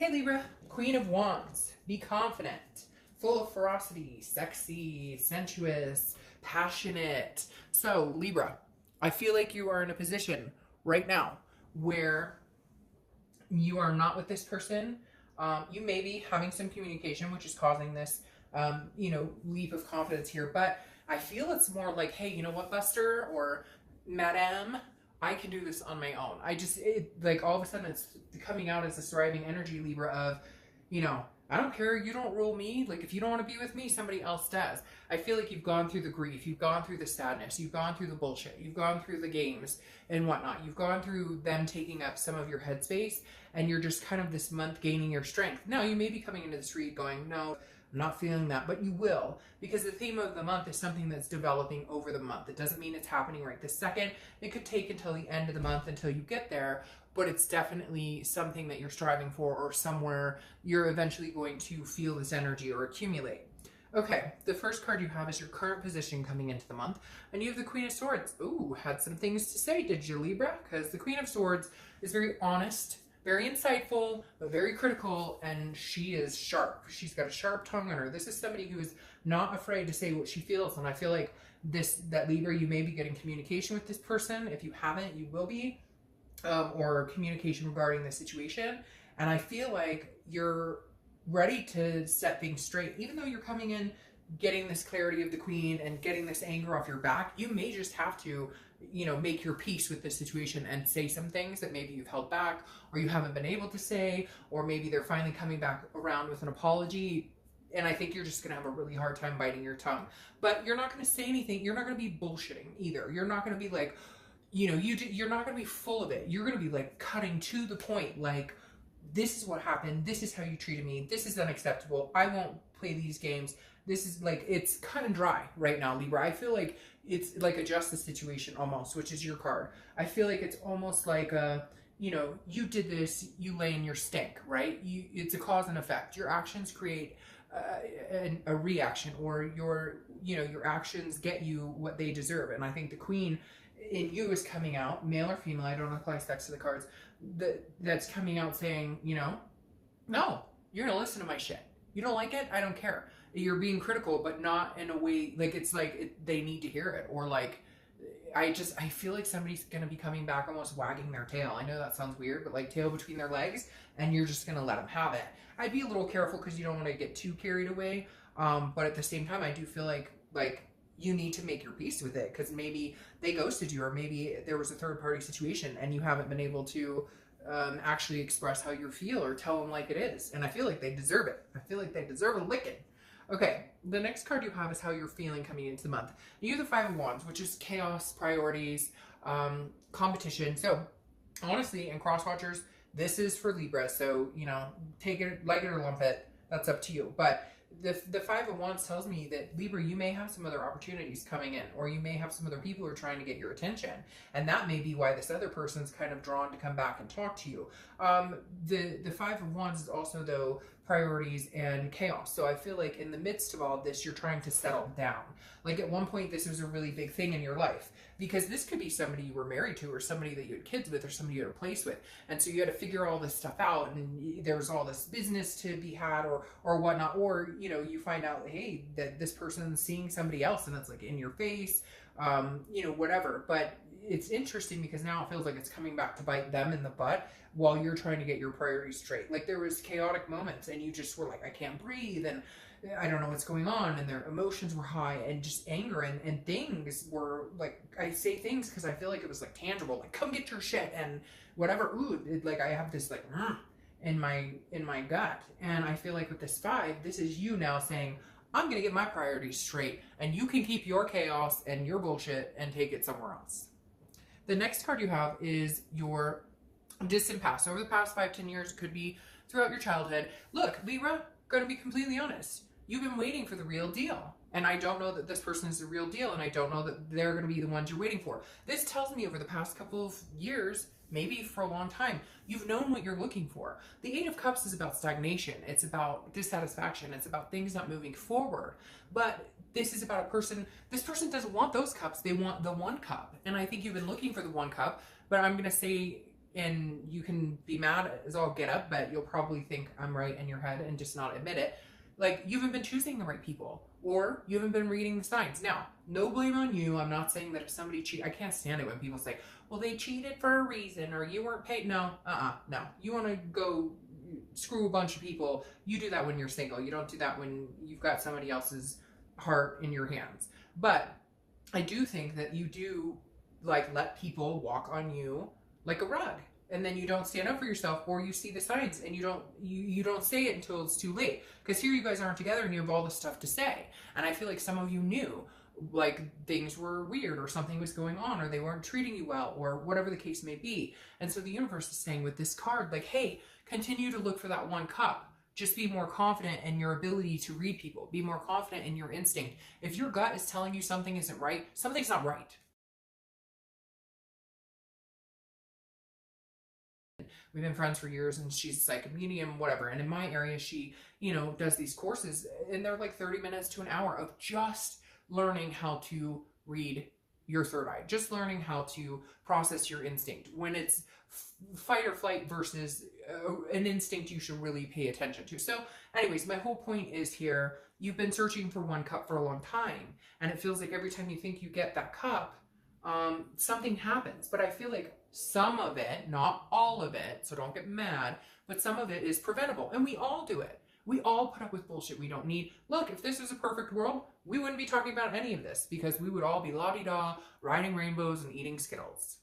Hey Libra, Queen of Wands, be confident, full of ferocity, sexy, sensuous, passionate. So Libra, I feel like you are in a position right now where you are not with this person. You may be having some communication, which is causing this, leap of confidence here. But I feel it's more like, hey, you know what, Buster or Madame, I can do this on my own. Like all of a sudden it's coming out as this thriving energy, Libra, of, I don't care, you don't rule me. Like if you don't want to be with me, somebody else does. I feel like you've gone through the grief, you've gone through the sadness, you've gone through the bullshit, you've gone through the games and whatnot. You've gone through them taking up some of your headspace, and you're just kind of this month gaining your strength. Now you may be coming into this read going, no, I'm not feeling that, but you will, because the theme of the month is something that's developing over the month. It doesn't mean it's happening right this second. It could take until the end of the month until you get there, but it's definitely something that you're striving for, or somewhere you're eventually going to feel this energy or accumulate. Okay, the first card you have is your current position coming into the month, and you have the Queen of Swords. Ooh, had some things to say, did you, Libra? Because the Queen of Swords is very honest, very insightful, but very critical, and she is sharp. She's got a sharp tongue on her. This is somebody who is not afraid to say what she feels, and I feel like that Libra, you may be getting communication with this person. If you haven't, you will be, or communication regarding the situation, and I feel like you're ready to set things straight. Even though you're coming in getting this clarity of the Queen and getting this anger off your back, you may just have to make your peace with this situation and say some things that maybe you've held back or you haven't been able to say, or maybe they're finally coming back around with an apology. And I think you're just going to have a really hard time biting your tongue. But you're not going to say anything. You're not going to be bullshitting either. You're not going to be like, you're not going to be full of it. You're going to be like cutting to the point, like, this is what happened. This is how you treated me. This is unacceptable. I won't play these games. This is like, it's cut and dry right now, Libra. I feel like it's like a justice situation almost, which is your card. I feel like it's almost like you did this, you lay in your stink, right? It's a cause and effect. Your actions create a reaction, or your actions get you what they deserve. And I think the Queen in you is coming out, male or female, I don't apply sex to the cards, that's coming out saying, no, you're gonna listen to my shit. You don't like it? I don't care. You're being critical, but not in a way, like it's like they need to hear it, or like, I feel like somebody's gonna be coming back almost wagging their tail. I know that sounds weird, but like tail between their legs, and you're just gonna let them have it. I'd be a little careful because you don't want to get too carried away, but at the same time, I do feel like you need to make your peace with it, because maybe they ghosted you, or maybe there was a third party situation and you haven't been able to actually express how you feel or tell them like it is. And I feel like they deserve it. I feel like they deserve a licking. Okay, the next card you have is how you're feeling coming into the month. You have the Five of Wands, which is chaos, priorities, competition. So honestly, and cross watchers, this is for Libra. So, take it, like it or lump it. That's up to you. But the Five of Wands tells me that, Libra, you may have some other opportunities coming in, or you may have some other people who are trying to get your attention, and that may be why this other person's kind of drawn to come back and talk to you. The Five of Wands is also, though, priorities and chaos. So I feel like in the midst of all of this, you're trying to settle down. Like at one point, this was a really big thing in your life, because this could be somebody you were married to, or somebody that you had kids with, or somebody you had a place with. And so you had to figure all this stuff out, and there was all this business to be had, or whatnot. Or, you find out, hey, that this person's seeing somebody else, and it's like in your face, whatever. But it's interesting because now it feels like it's coming back to bite them in the butt while you're trying to get your priorities straight. Like there was chaotic moments and you just were like, I can't breathe, and I don't know what's going on, and their emotions were high, and just anger, and things were like, I say things because I feel like it was like tangible, like come get your shit and whatever. Ooh, like I have this like in my gut, and I feel like with this five, this is you now saying, I'm gonna get my priorities straight, and you can keep your chaos and your bullshit and take it somewhere else. The next card you have is your distant past. Over the past 5-10 years, could be throughout your childhood. Look, Libra, gonna be completely honest. You've been waiting for the real deal. And I don't know that this person is the real deal, and I don't know that they're gonna be the ones you're waiting for. This tells me over the past couple of years, maybe for a long time, you've known what you're looking for. The Eight of Cups is about stagnation. It's about dissatisfaction. It's about things not moving forward. But this is about a person, this person doesn't want those cups. They want the one cup. And I think you've been looking for the one cup, but I'm going to say and you can be mad as all get up, but you'll probably think I'm right in your head and just not admit it. Like, you haven't been choosing the right people, or you haven't been reading the signs. Now, no blame on you. I'm not saying that if somebody cheat, I can't stand it when people say, well, they cheated for a reason, or you weren't paid. No, no. You want to go screw a bunch of people, you do that when you're single. You don't do that when you've got somebody else's heart in your hands. But I do think that you do, like, let people walk on you like a rug, and then you don't stand up for yourself, or you see the signs and you don't say it until it's too late, because here you guys aren't together and you have all this stuff to say. And I feel like some of you knew, like, things were weird, or something was going on, or they weren't treating you well, or whatever the case may be. And so the universe is saying with this card, like, hey, continue to look for that one cup. Just be more confident in your ability to read people. Be more confident in your instinct. If your gut is telling you something isn't right, something's not right. We've been friends for years, and she's a psychic medium, whatever. And in my area, she, does these courses, and they're like 30 minutes to an hour of just learning how to read your third eye, just learning how to process your instinct when it's fight or flight versus an instinct you should really pay attention to. So anyways, my whole point is here, you've been searching for one cup for a long time, and it feels like every time you think you get that cup, something happens. But I feel like some of it, not all of it, so don't get mad, but some of it is preventable, and we all do it. We all put up with bullshit we don't need. Look, if this was a perfect world, we wouldn't be talking about any of this, because we would all be la-di-da, riding rainbows and eating Skittles.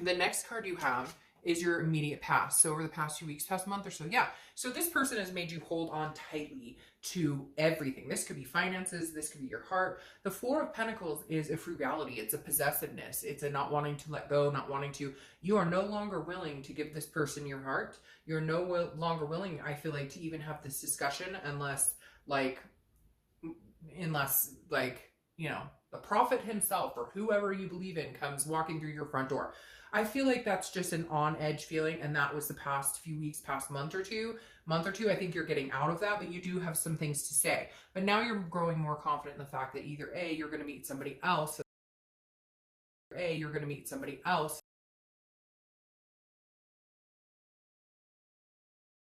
The next card you have is your immediate past. So over the past few weeks, past month or so, yeah. So this person has made you hold on tightly to everything. This could be finances, this could be your heart. The Four of Pentacles is a frugality. It's a possessiveness. It's a not wanting to let go, not wanting to. You are no longer willing to give this person your heart. You're no longer willing, I feel like, to even have this discussion unless the prophet himself or whoever you believe in comes walking through your front door. I feel like that's just an on-edge feeling, and that was the past few weeks, past month or two. I think you're getting out of that, but you do have some things to say. But now you're growing more confident in the fact that either A, you're going to meet somebody else, or A, you're going to meet somebody else.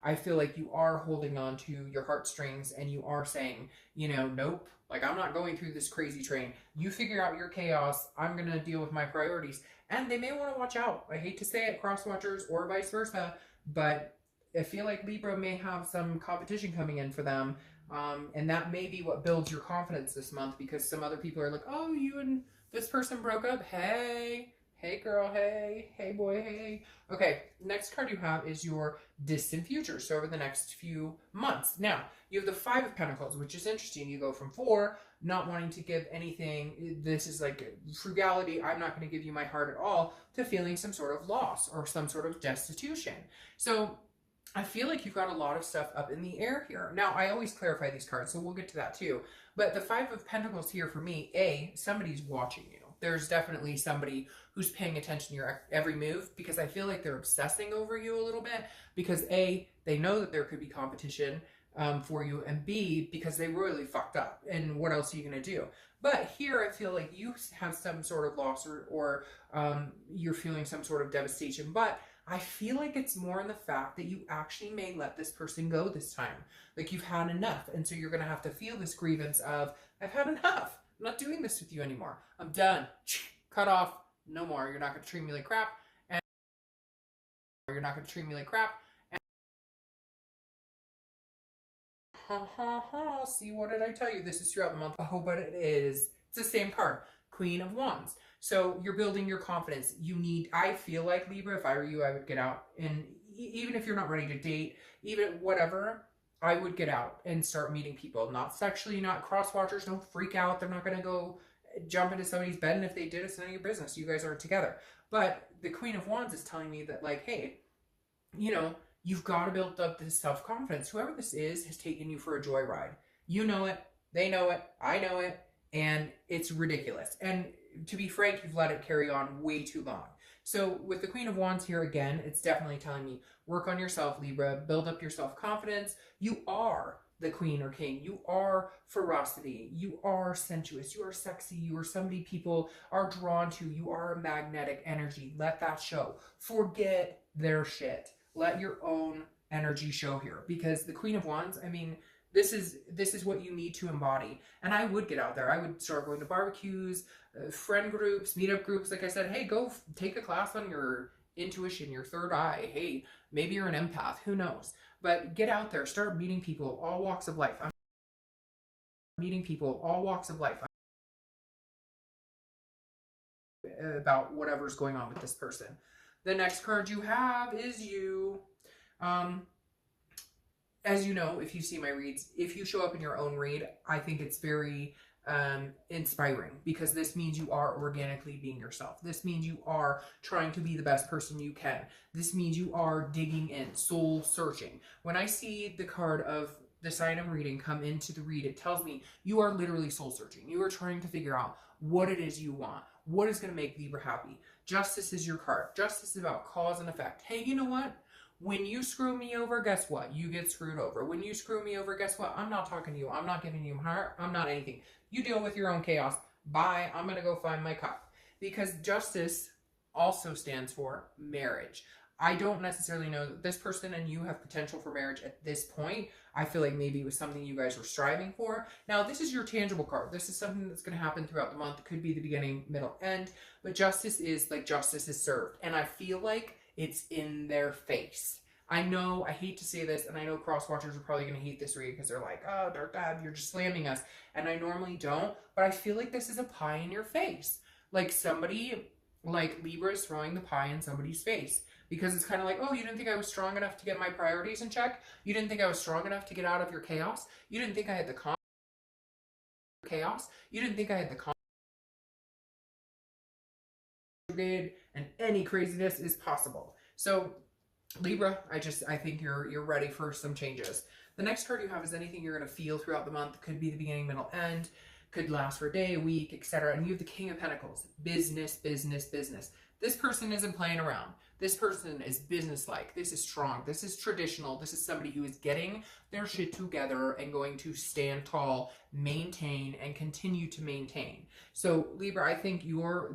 I feel like you are holding on to your heartstrings, and you are saying, nope, like, I'm not going through this crazy train. You figure out your chaos. I'm going to deal with my priorities. And they may want to watch out. I hate to say it, cross-watchers or vice versa, but I feel like Libra may have some competition coming in for them. And that may be what builds your confidence this month, because some other people are like, oh, you and this person broke up. Hey girl, hey boy, hey. Okay, next card you have is your distant future. So over the next few months. Now, you have the Five of Pentacles, which is interesting. You go from 4, not wanting to give anything. This is like frugality. I'm not going to give you my heart at all, to feeling some sort of loss or some sort of destitution. So I feel like you've got a lot of stuff up in the air here. Now, I always clarify these cards, so we'll get to that too. But the Five of Pentacles here for me, A, somebody's watching you. There's definitely somebody who's paying attention to your every move, because I feel like they're obsessing over you a little bit, because A, they know that there could be competition for you, and B, because they really fucked up, and what else are you going to do? But here I feel like you have some sort of loss, or you're feeling some sort of devastation, but I feel like it's more in the fact that you actually may let this person go this time. Like, you've had enough, and so you're going to have to feel this grievance of, I've had enough. I'm not doing this with you anymore. I'm done. Cut off. No more. You're not going to treat me like crap. And you're not going to treat me like crap. And see, what did I tell you? This is throughout the month. Oh, but it is. It's the same card. Queen of Wands. So you're building your confidence. I feel like, Libra, if I were you, I would get out. And even if you're not ready to date, even whatever, I would get out and start meeting people. Not sexually, not cross-watchers. Don't freak out. They're not going to go jump into somebody's bed, and if they did, it's none of your business. You guys aren't together. But the Queen of Wands is telling me that, like, hey, you've got to build up this self-confidence. Whoever this is has taken you for a joyride. You know it. They know it. I know it. And it's ridiculous. And to be frank, you've let it carry on way too long. So with the Queen of Wands here, again, it's definitely telling me, work on yourself, Libra. Build up your self-confidence. You are the queen or king. You are ferocity. You are sensuous. You are sexy. You are somebody people are drawn to. You are a magnetic energy. Let that show. Forget their shit. Let your own energy show here, because the Queen of Wands, I mean, this is what you need to embody. And I would get out there. I would start going to barbecues, friend groups, meetup groups. Like I said, hey, go take a class on your intuition, your third eye. Hey, maybe you're an empath. Who knows? But get out there. Start meeting people, all walks of life. I'm meeting people, all walks of life, about whatever's going on with this person. The next card you have is you. As you know, if you see my reads, if you show up in your own read, I think it's very inspiring, because this means you are organically being yourself. This means you are trying to be the best person you can. This means you are digging in, soul searching. When I see the card of the sign I'm reading come into the read, it tells me you are literally soul searching. You are trying to figure out what it is you want. What is going to make Libra happy? Justice is your card. Justice is about cause and effect. Hey, you know what? When you screw me over, guess what? You get screwed over. When you screw me over, guess what? I'm not talking to you. I'm not giving you my heart. I'm not anything. You deal with your own chaos. Bye. I'm going to go find my cup. Because justice also stands for marriage. I don't necessarily know that this person and you have potential for marriage at this point. I feel like maybe it was something you guys were striving for. Now, this is your tangible card. This is something that's going to happen throughout the month. It could be the beginning, middle, end. But justice is like justice is served. And I feel like it's in their face. I know, I hate to say this, and I know cross-watchers are probably going to hate this read because they're like, oh, Dark Dad, you're just slamming us. And I normally don't, but I feel like this is a pie in your face. Like somebody, like Libra is throwing the pie in somebody's face. Because it's kind of like, oh, you didn't think I was strong enough to get my priorities in check? You didn't think I was strong enough to get out of your chaos? You didn't think I had the chaos? You didn't think I had the and any craziness is possible. So Libra, I think you're ready for some changes. The next card you have is anything you're going to feel throughout the month. Could be the beginning, middle, end. Could last for a day, a week, etc. And you have the King of Pentacles. Business, business, business. This person isn't playing around. This person is businesslike. This is strong. This is traditional. This is somebody who is getting their shit together and going to stand tall, maintain, and continue to maintain. So Libra, I think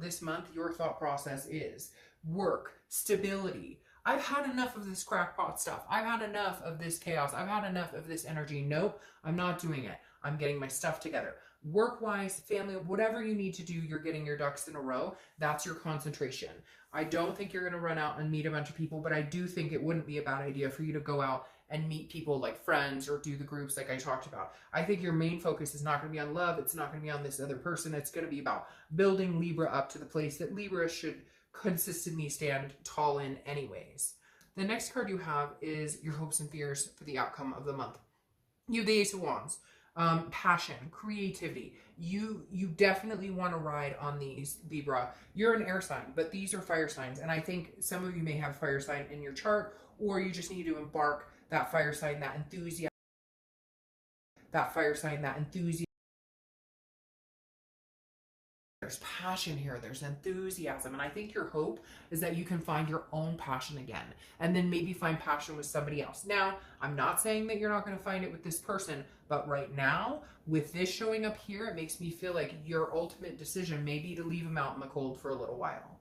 this month, your thought process is work, stability. I've had enough of this crackpot stuff. I've had enough of this chaos. I've had enough of this energy. Nope, I'm not doing it. I'm getting my stuff together. Work-wise, family, whatever you need to do, you're getting your ducks in a row. That's your concentration. I don't think you're going to run out and meet a bunch of people, but I do think it wouldn't be a bad idea for you to go out and meet people like friends or do the groups like I talked about. I think your main focus is not going to be on love. It's not going to be on this other person. It's going to be about building Libra up to the place that Libra should consistently stand tall in anyways. The next card you have is your hopes and fears for the outcome of the month. You have the Ace of Wands. Passion, creativity. You definitely want to ride on these, Libra. You're an air sign, but these are fire signs. And I think some of you may have fire sign in your chart, or you just need to embark that fire sign, that enthusiasm, There's passion here. There's enthusiasm. And I think your hope is that you can find your own passion again. And then maybe find passion with somebody else. Now, I'm not saying that you're not going to find it with this person. But right now, with this showing up here, it makes me feel like your ultimate decision may be to leave them out in the cold for a little while.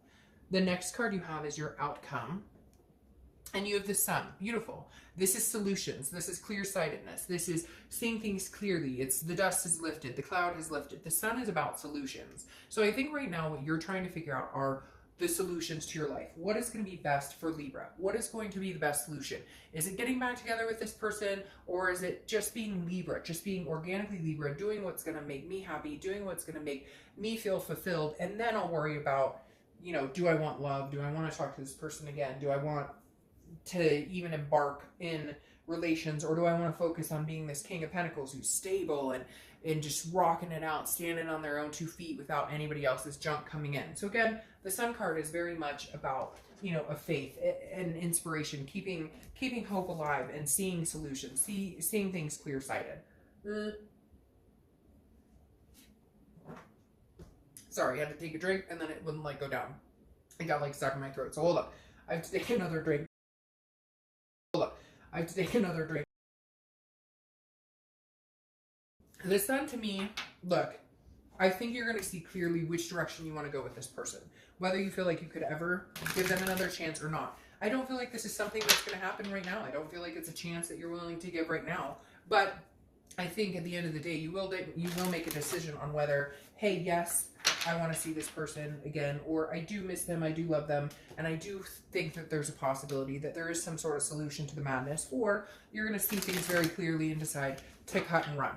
The next card you have is your outcome. And you have the Sun. Beautiful. This is solutions. This is clear-sightedness. This is seeing things clearly. It's the dust is lifted. The cloud has lifted. The Sun is about solutions. So I think right now what you're trying to figure out are the solutions to your life. What is going to be best for Libra? What is going to be the best solution? Is it getting back together with this person? Or is it just being Libra? Just being organically Libra, doing what's going to make me happy, doing what's going to make me feel fulfilled, and then I'll worry about, you know, do I want love? Do I want to talk to this person again? Do I want to even embark in relations, or do I want to focus on being this King of Pentacles who's stable and just rocking it out, standing on their own 2 feet without anybody else's junk coming in? So again, the Sun card is very much about, you know, a faith and inspiration, keeping hope alive and seeing solutions, seeing things clear-sighted. Sorry, I had to take a drink and then it wouldn't like go down. It got like stuck in my throat. So hold up. I have to take another drink. The Sun to me, look, I think you're going to see clearly which direction you want to go with this person. Whether you feel like you could ever give them another chance or not. I don't feel like this is something that's going to happen right now. I don't feel like it's a chance that you're willing to give right now. But I think at the end of the day, you will make a decision on whether, hey, yes, I want to see this person again, or I do miss them, I do love them, and I do think that there's a possibility that there is some sort of solution to the madness, or you're going to see things very clearly and decide to cut and run.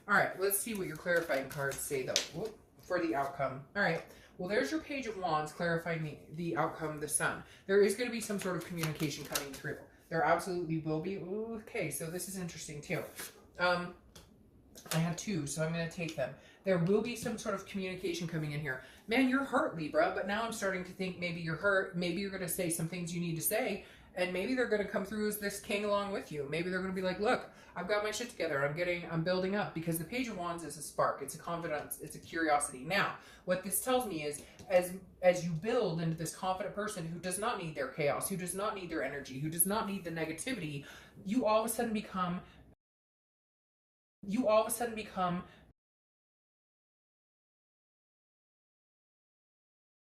All right, let's see what your clarifying cards say, though, for the outcome. All right, well, there's your Page of Wands clarifying the outcome of the Sun. There is going to be some sort of communication coming through. There absolutely will be. Ooh, okay, so this is interesting, too. I have two, so I'm going to take them. There will be some sort of communication coming in here. Man, you're hurt, Libra, but now I'm starting to think maybe you're hurt. Maybe you're going to say some things you need to say, and maybe they're going to come through as this king along with you. Maybe they're going to be like, look, I've got my shit together. I'm building up, because the Page of Wands is a spark. It's a confidence. It's a curiosity. Now, what this tells me is as you build into this confident person who does not need their chaos, who does not need their energy, who does not need the negativity, you all of a sudden become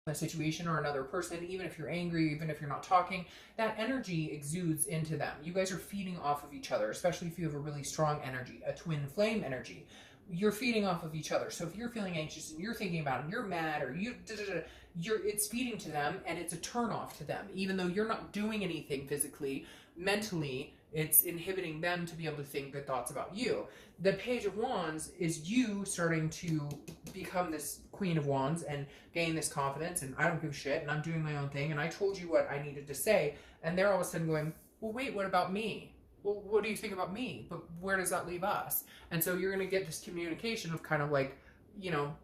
a situation or another person, even if you're angry, even if you're not talking, that energy exudes into them. You guys are feeding off of each other, especially if you have a really strong energy, a twin flame energy. You're feeding off of each other. So if you're feeling anxious and you're thinking about it, and you're mad, or it's feeding to them, and it's a turn off to them. Even though you're not doing anything physically, mentally, it's inhibiting them to be able to think good thoughts about you. The Page of Wands is you starting to become this Queen of Wands and gain this confidence, and I don't give a shit, and I'm doing my own thing, and I told you what I needed to say, and they're all of a sudden going, well, wait, what about me? Well, what do you think about me? But where does that leave us? And so you're going to get this communication of kind of like, you know,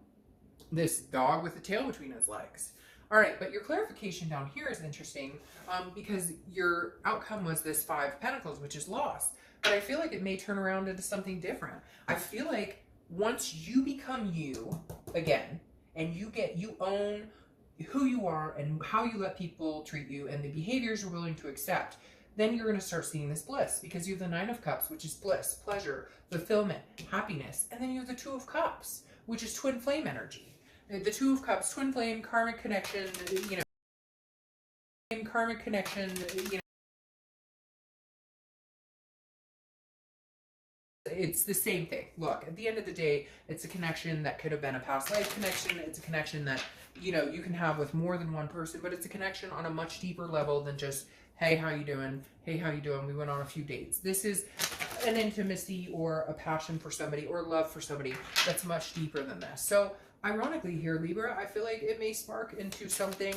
this dog with the tail between his legs. All right, but your clarification down here is interesting because your outcome was this Five of Pentacles, which is loss. But I feel like it may turn around into something different. I feel like once you become you again, and you own who you are and how you let people treat you and the behaviors you're willing to accept, then you're going to start seeing this bliss, because you have the Nine of Cups, which is bliss, pleasure, fulfillment, happiness. And then you have the Two of Cups, which is twin flame energy. The Two of Cups, twin flame, karmic connection, you know, karmic connection, you know, it's the same thing. Look, at the end of the day, it's a connection that could have been a past life connection. It's a connection that, you know, you can have with more than one person, but it's a connection on a much deeper level than just, hey, how you doing? Hey, how you doing? We went on a few dates. This is an intimacy or a passion for somebody or love for somebody that's much deeper than this. So ironically here, Libra, I feel like it may spark into something,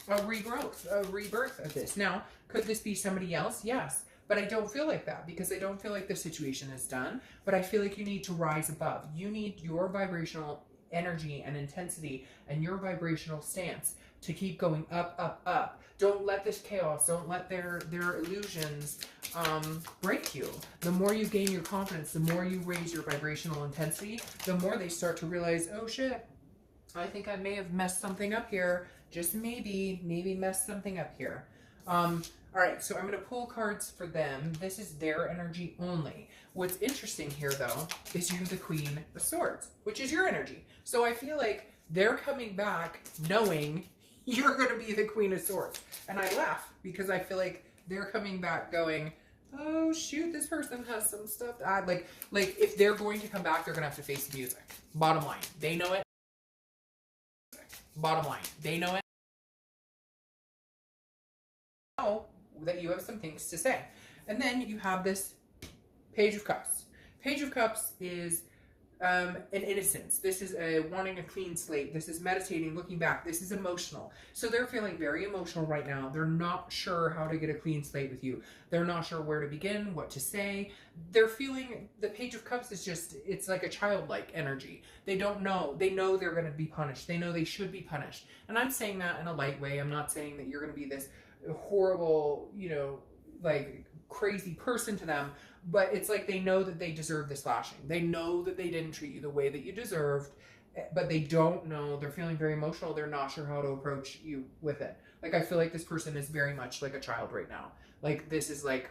a regrowth, a rebirth of this. Now, could this be somebody else? Yes. But I don't feel like that, because I don't feel like the situation is done. But I feel like you need to rise above. You need your vibrational energy and intensity and your vibrational stance to keep going up, up, up. Don't let this chaos, don't let their illusions break you. The more you gain your confidence, the more you raise your vibrational intensity, the more they start to realize, oh shit, I think I may have messed something up here. Just maybe messed something up here. All right, so I'm going to pull cards for them. This is their energy only. What's interesting here, though, is you have the Queen of Swords, which is your energy. So I feel like they're coming back knowing you're going to be the Queen of Swords. And I laugh because I feel like they're coming back going, oh, shoot, this person has some stuff to add. Like if they're going to come back, they're going to have to face the music. Bottom line, they know it. Bottom line, they know it. Know that you have some things to say. And then you have this Page of Cups. Page of Cups is an innocence. This is wanting a clean slate. This is meditating, looking back. This is emotional. So they're feeling very emotional right now. They're not sure how to get a clean slate with you. They're not sure where to begin, what to say. They're feeling, the Page of Cups is just, it's like a childlike energy. They don't know. They know they're going to be punished. They know they should be punished. And I'm saying that in a light way. I'm not saying that you're going to be this horrible, you know, like crazy person to them, but it's like they know that they deserve this lashing. They know that they didn't treat you the way that you deserved, but they don't know. They're feeling very emotional. They're not sure how to approach you with it. Like, I feel like this person is very much like a child right now. Like, this is like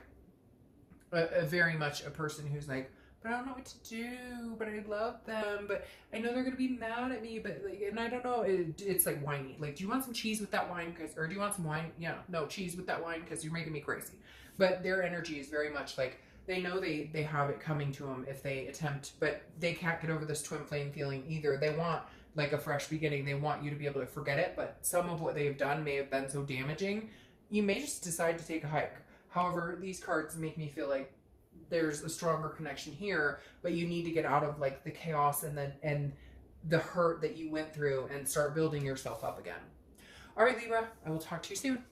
a very much a person who's like but I don't know what to do, but I love them, but I know they're gonna be mad at me, but like, and I don't know, it's like whiny. Like, do you want some cheese with that wine? Or do you want some wine? Yeah, no, cheese with that wine, because you're making me crazy. But their energy is very much like, they know they have it coming to them if they attempt, but they can't get over this twin flame feeling either. They want like a fresh beginning. They want you to be able to forget it, but some of what they've done may have been so damaging. You may just decide to take a hike. However, these cards make me feel like there's a stronger connection here, but you need to get out of like the chaos and the hurt that you went through and start building yourself up again. All right, Libra, I will talk to you soon.